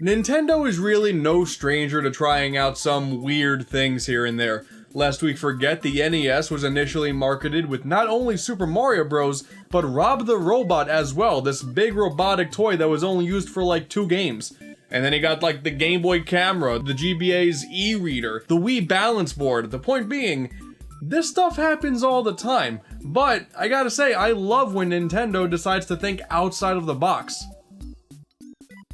Nintendo is really no stranger to trying out some weird things here and there. Lest we forget, the NES was initially marketed with not only Super Mario Bros, but Rob the Robot as well, this big robotic toy that was only used for like 2 games. And then he got like the Game Boy camera, the GBA's e-reader, the Wii balance board. The point being, this stuff happens all the time, but I gotta say, I love when Nintendo decides to think outside of the box.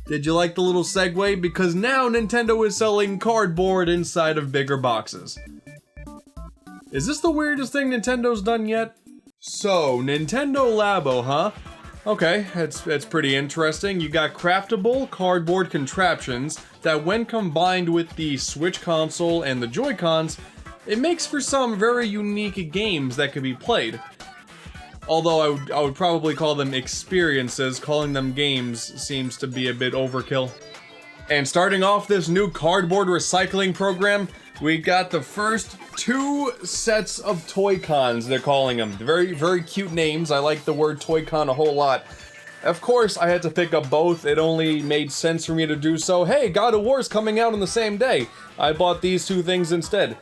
Did you like the little segue? Because now Nintendo is selling cardboard inside of bigger boxes. Is this the weirdest thing Nintendo's done yet? So, Nintendo Labo, huh? Okay, it's pretty interesting. You got craftable cardboard contraptions that when combined with the Switch console and the Joy-Cons, it makes for some very unique games that could be played. Although I would probably call them experiences, calling them games seems to be a bit overkill. And starting off this new cardboard recycling program, we got the first 2 sets of Toy-Cons, they're calling them. Very, very cute names. I like the word Toy-Con a whole lot. Of course, I had to pick up both. It only made sense for me to do so. Hey, God of War's coming out on the same day. I bought these 2 things instead.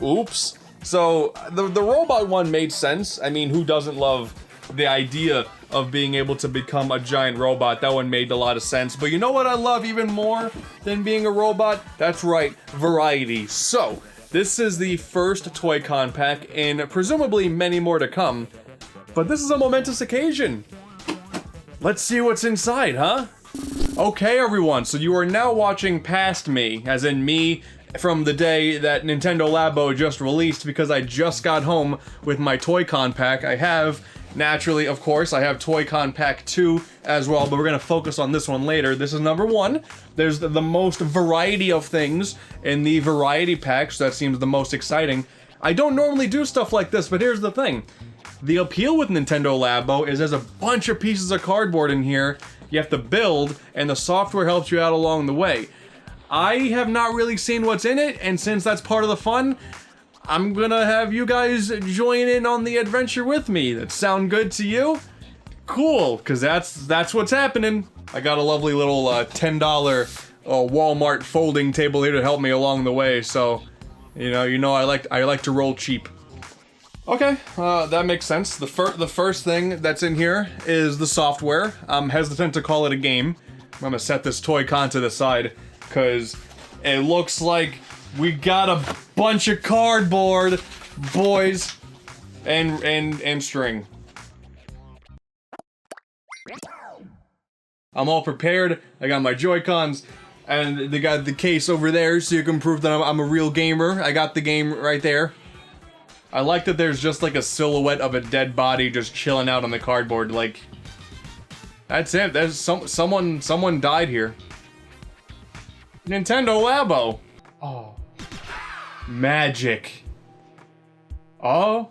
Oops. So, the robot one made sense. I mean, who doesn't love the idea of being able to become a giant robot? That one made a lot of sense. But you know what I love even more than being a robot? That's right, variety. So, this is the first Toy-Con pack, and presumably many more to come. But this is a momentous occasion. Let's see what's inside, huh? Okay, everyone, so you are now watching past me, as in me, from the day that Nintendo Labo just released, because I just got home with my Toy-Con pack. I have, naturally, of course, I have Toy-Con Pack 2 as well, but we're gonna focus on this one later. This is number 1. There's the most variety of things in the variety pack, so that seems the most exciting. I don't normally do stuff like this, but here's the thing. The appeal with Nintendo Labo is there's a bunch of pieces of cardboard in here you have to build, and the software helps you out along the way. I have not really seen what's in it, and since that's part of the fun, I'm gonna have you guys join in on the adventure with me. That sound good to you? Cool, because that's what's happening. I got a lovely little $10 Walmart folding table here to help me along the way, so you know I like to roll cheap. Okay, that makes sense. The first thing that's in here is the software. I'm hesitant to call it a game. I'm gonna set this Toy-Con to the side, because it looks like we got a bunch of cardboard, boys, and string. I'm all prepared. I got my Joy-Cons, and they got the case over there so you can prove that I'm a real gamer. I got the game right there. I like that there's just like a silhouette of a dead body just chilling out on the cardboard. Like, that's it. There's someone died here. Nintendo Labo. Oh. Magic. Oh.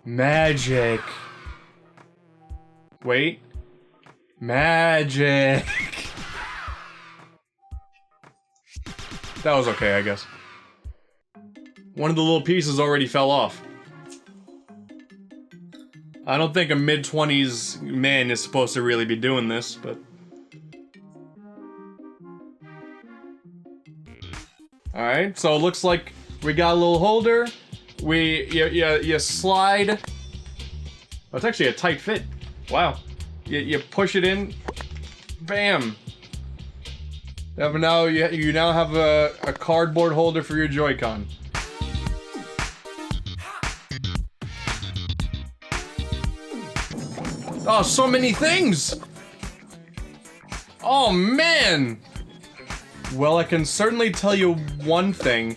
Magic. Wait. Magic. That was okay, I guess. One of the little pieces already fell off. I don't think a mid-20s man is supposed to really be doing this, but... Alright, so it looks like we got a little holder. You slide. Oh, it's actually a tight fit. Wow. You push it in. Bam. Now you now have a cardboard holder for your Joy-Con. Oh, so many things! Oh, man! Well, I can certainly tell you one thing.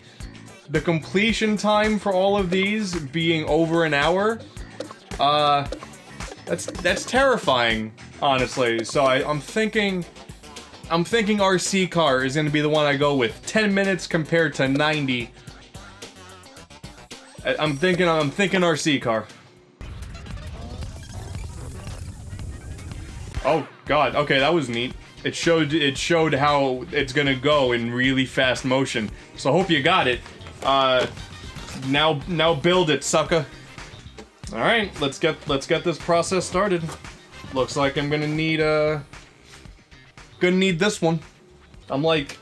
The completion time for all of these being over an hour, that's terrifying, honestly. So I'm thinking RC car is gonna be the one I go with. 10 minutes compared to 90. I'm thinking RC car. Oh god, okay, that was neat. It showed how it's gonna go in really fast motion. So I hope you got it. Now build it, sucker. Alright, let's get this process started. Looks like I'm gonna need this one. I'm like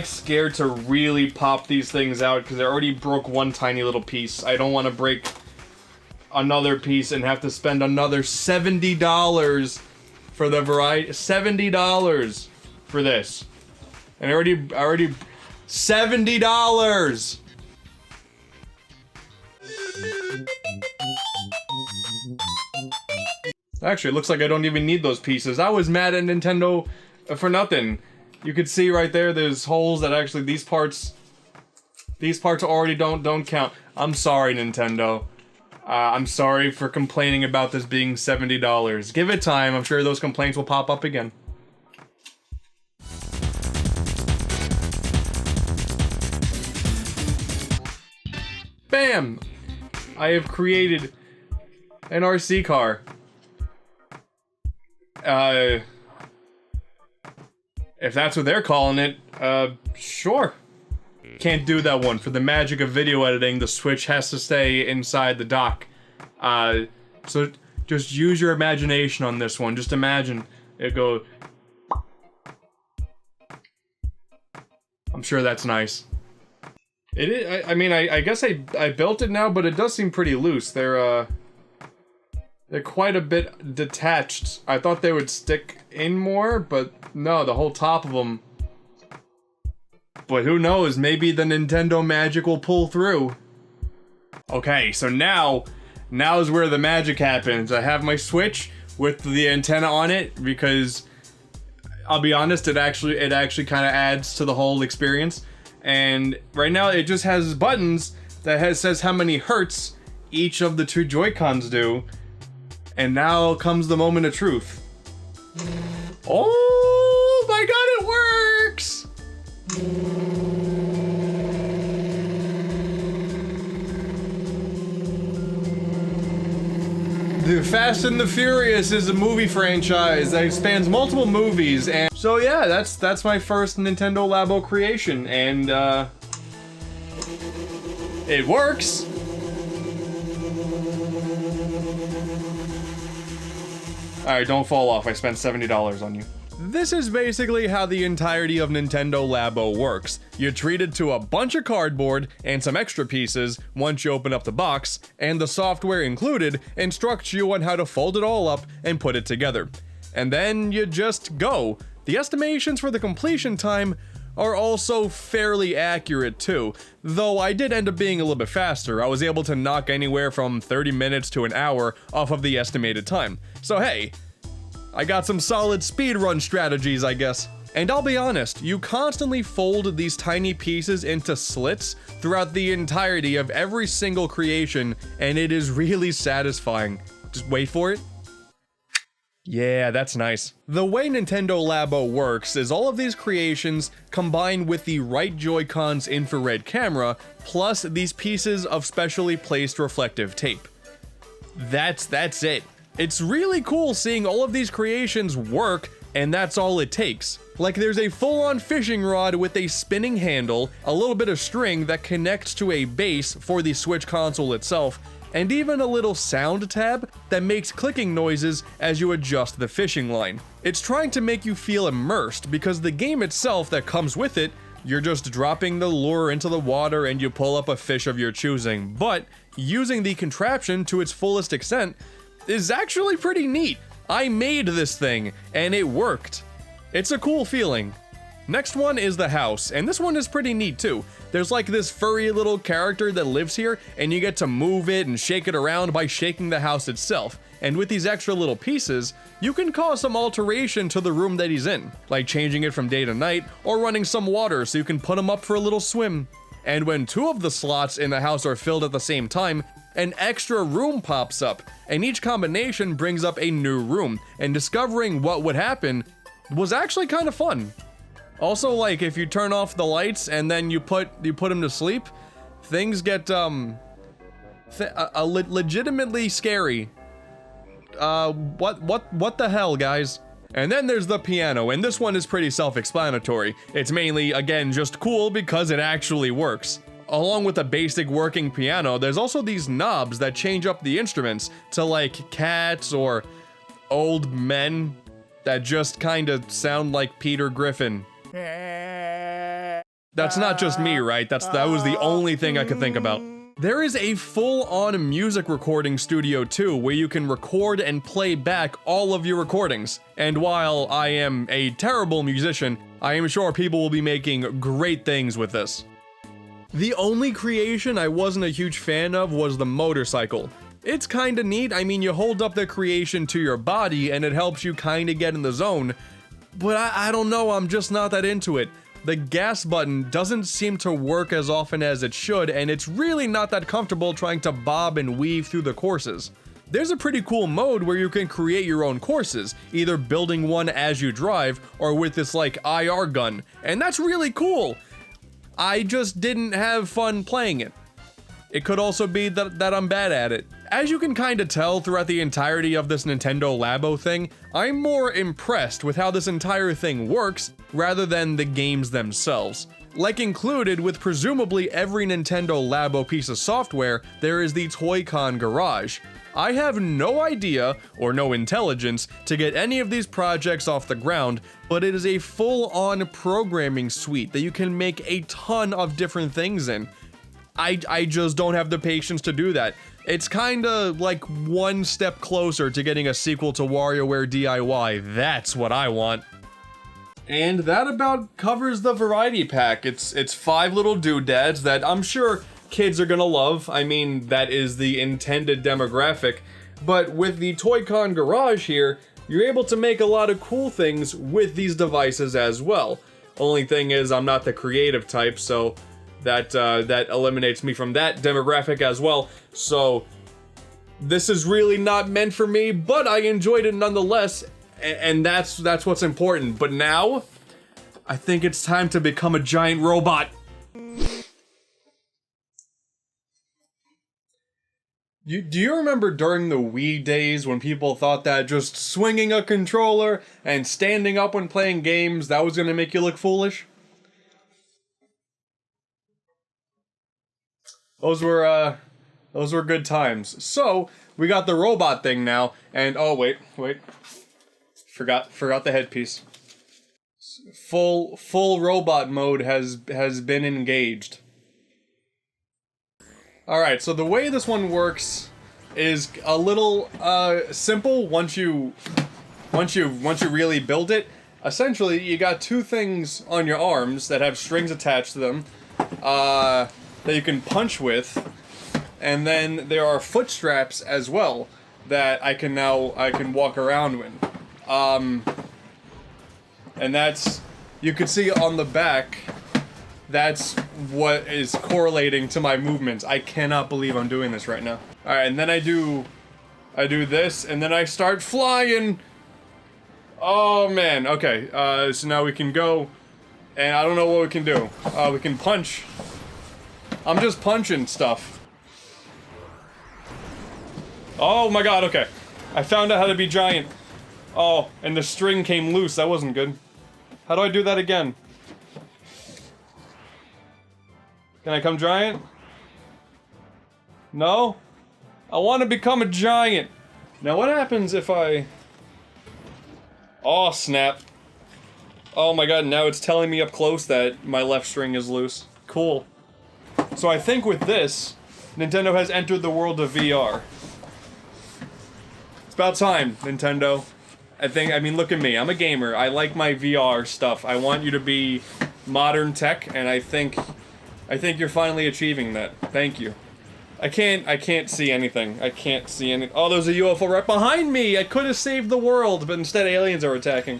scared to really pop these things out because I already broke one tiny little piece. I don't want to break another piece and have to spend another $70 for the variety. $70 for this. And I already $70. Actually, it looks like I don't even need those pieces. I was mad at Nintendo for nothing. You could see right there, there's holes that actually these parts already don't count. I'm sorry, Nintendo. I'm sorry for complaining about this being $70. Give it time. I'm sure those complaints will pop up again. Bam! I have created an RC car. If that's what they're calling it, sure. Can't do that one. For the magic of video editing, the Switch has to stay inside the dock. So just use your imagination on this one. Just imagine it go. I'm sure that's nice. It is, I mean, I guess I built it now, but it does seem pretty loose. They're quite a bit detached. I thought they would stick in more, but no, the whole top of them. But who knows, maybe the Nintendo magic will pull through. Okay, so now is where the magic happens. I have my Switch with the antenna on it because I'll be honest, it actually kind of adds to the whole experience. And right now it just has buttons that says how many hertz each of the two Joy-Cons do. And now comes the moment of truth. Oh my god, it works! The Fast and the Furious is a movie franchise that spans multiple movies, and so yeah, that's my first Nintendo Labo creation, and it works. Alright, don't fall off. I spent $70 on you. This is basically how the entirety of Nintendo Labo works. You treat it to a bunch of cardboard and some extra pieces once you open up the box, and the software included instructs you on how to fold it all up and put it together. And then you just go. The estimations for the completion time are also fairly accurate too, though I did end up being a little bit faster. I was able to knock anywhere from 30 minutes to an hour off of the estimated time. So hey, I got some solid speedrun strategies, I guess. And I'll be honest, you constantly fold these tiny pieces into slits throughout the entirety of every single creation, and it is really satisfying. Just wait for it. Yeah, that's nice. The way Nintendo Labo works is all of these creations combine with the right Joy-Con's infrared camera, plus these pieces of specially placed reflective tape. That's it. It's really cool seeing all of these creations work, and that's all it takes. Like, there's a full-on fishing rod with a spinning handle, a little bit of string that connects to a base for the Switch console itself, and even a little sound tab that makes clicking noises as you adjust the fishing line. It's trying to make you feel immersed because the game itself that comes with it, you're just dropping the lure into the water and you pull up a fish of your choosing, but using the contraption to its fullest extent is actually pretty neat. I made this thing and it worked. It's a cool feeling. Next one is the house, and this one is pretty neat too. There's like this furry little character that lives here, and you get to move it and shake it around by shaking the house itself. And with these extra little pieces, you can cause some alteration to the room that he's in, like changing it from day to night, or running some water so you can put him up for a little swim. And when two of the slots in the house are filled at the same time, an extra room pops up, and each combination brings up a new room, and discovering what would happen was actually kind of fun. Also, like, if you turn off the lights and then you put him to sleep, things get legitimately scary. What the hell, guys? And then there's the piano, and this one is pretty self-explanatory. It's mainly, again, just cool because it actually works. Along with a basic working piano, there's also these knobs that change up the instruments to, like, cats or old men that just kind of sound like Peter Griffin. That's not just me, right? That was the only thing I could think about. There is a full-on music recording studio too, where you can record and play back all of your recordings. And while I am a terrible musician, I am sure people will be making great things with this. The only creation I wasn't a huge fan of was the motorcycle. It's kinda neat. I mean, you hold up the creation to your body and it helps you kinda get in the zone, but I don't know, I'm just not that into it. The gas button doesn't seem to work as often as it should, and it's really not that comfortable trying to bob and weave through the courses. There's a pretty cool mode where you can create your own courses, either building one as you drive or with this like IR gun, and that's really cool. I just didn't have fun playing it. It could also be that I'm bad at it. As you can kinda tell throughout the entirety of this Nintendo Labo thing, I'm more impressed with how this entire thing works rather than the games themselves. Like included with presumably every Nintendo Labo piece of software, there is the Toy-Con Garage. I have no idea, or no intelligence, to get any of these projects off the ground, but it is a full-on programming suite that you can make a ton of different things in. I just don't have the patience to do that. It's kinda like one step closer to getting a sequel to WarioWare DIY. That's what I want. And that about covers the variety pack. It's 5 little doodads that I'm sure kids are gonna love. I mean, that is the intended demographic. But with the Toy-Con Garage here, you're able to make a lot of cool things with these devices as well. Only thing is, I'm not the creative type, so that eliminates me from that demographic as well. So this is really not meant for me, but I enjoyed it nonetheless, and that's what's important. But now, I think it's time to become a giant robot. Do you remember during the Wii days when people thought that just swinging a controller and standing up when playing games, that was gonna make you look foolish? Those were good times. So, we got the robot thing now, and oh wait. Forgot the headpiece. Full robot mode has been engaged. Alright, so the way this one works is a little simple once you really build it. Essentially, you got 2 things on your arms that have strings attached to them. That you can punch with, and then there are foot straps as well that I can walk around with. And that's, you can see on the back, that's what is correlating to my movements. I cannot believe I'm doing this right now. Alright, and then I do this, and then I start flying! Oh man, okay, so now we can go, and I don't know what we can do. We can punch. I'm just punching stuff. Oh my god, okay. I found out how to be giant. Oh, and the string came loose. That wasn't good. How do I do that again? Can I come giant? No? I want to become a giant. Now what happens if I... Oh, snap. Oh my god, now it's telling me up close that my left string is loose. Cool. So I think with this, Nintendo has entered the world of VR. It's about time, Nintendo. I mean, look at me. I'm a gamer. I like my VR stuff. I want you to be modern tech, and I think you're finally achieving that. Thank you. I can't see anything. I can't see any. Oh, there's a UFO right behind me! I could have saved the world, but instead aliens are attacking.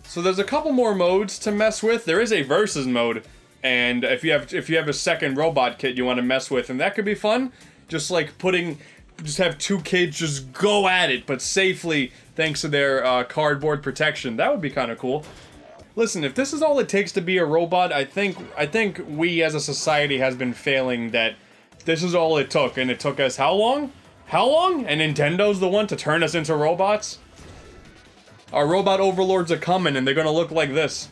So there's a couple more modes to mess with. There is a versus mode, and if you have a second robot kit you want to mess with, and that could be fun. Just like just have 2 kids just go at it, but safely thanks to their cardboard protection. That would be kind of cool. Listen, if this is all it takes to be a robot, I think we as a society has been failing that this is all it took, and it took us how long? How long? And Nintendo's the one to turn us into robots? Our robot overlords are coming, and they're gonna look like this.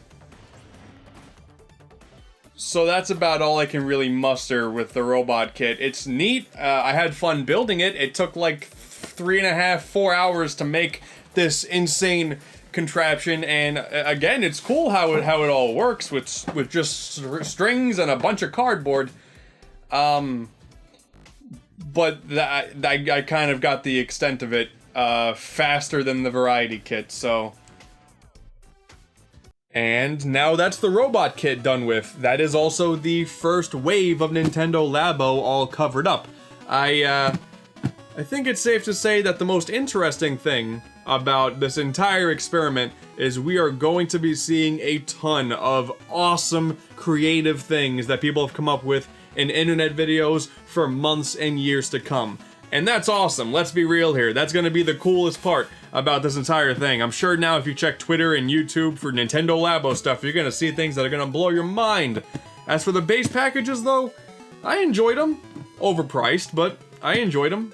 So that's about all I can really muster with the robot kit. It's neat. I had fun building it. It took like 3.5, 4 hours to make this insane contraption, and again, it's cool how it all works with just strings and a bunch of cardboard. But I kind of got the extent of it faster than the variety kit, so. And now that's the robot kit done with. That is also the first wave of Nintendo Labo all covered up. I think it's safe to say that the most interesting thing about this entire experiment is we are going to be seeing a ton of awesome creative things that people have come up with in internet videos for months and years to come. And that's awesome, let's be real here. That's gonna be the coolest part about this entire thing. I'm sure now if you check Twitter and YouTube for Nintendo Labo stuff, you're gonna see things that are gonna blow your mind. As for the base packages though, I enjoyed them. Overpriced, but I enjoyed them.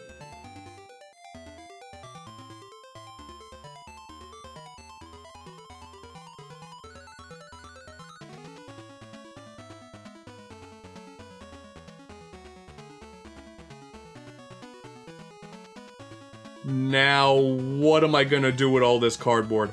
Now, what am I gonna do with all this cardboard?